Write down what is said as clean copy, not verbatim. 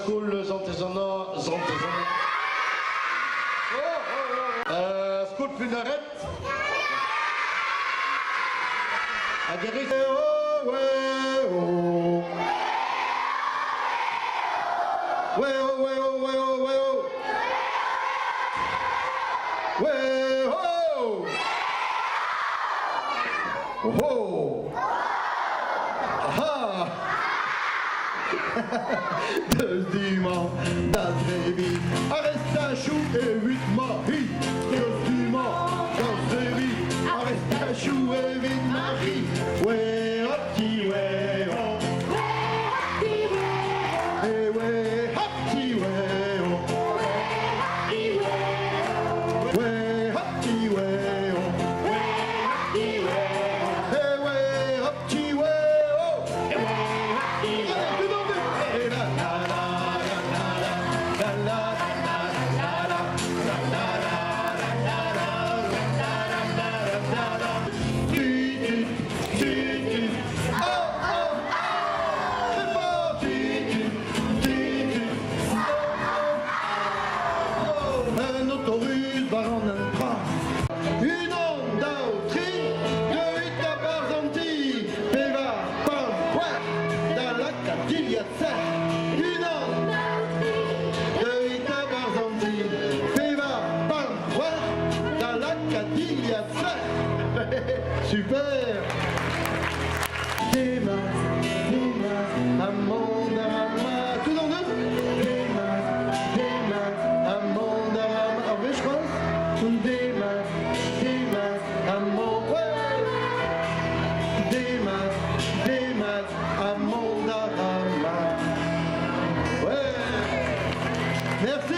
School, Zantezana. School Funaret. Aguerris. Oh, ouais, oh. Ouais, oh, ouais, oh, ouais, oh, ouais, oh. Ouais, oh. Oh, oh. Aha. Deux dimanches, das Baby, arrête un chou et 8 maris. Deux dimanches, das Baby, arrête un chou et 8 maris. Ouais, hop, petit, ouais, oh. Eh ouais, hop, petit, ouais, oh. Ouais, hop, petit, ouais, oh. Eh ouais, hop, petit, ouais, oh. Allez, tout dans le- Et la, la, la, la, la, la, la, la, la, la, un autobus va en un train. Une onde d'Autry, de huit à Barzanti, Peva, Pam, ouais, dans la Cadillac. Une onde de huit à Barzanti, Peva, Pam, ouais, dans la Cadillac. Super. Des mains, à mon drama. Tout dans deux. Des mains, à mon drama. En vrai, je crois. Des mains, à mon. Ouais. Des mains, à mon drama. Ouais. Merci.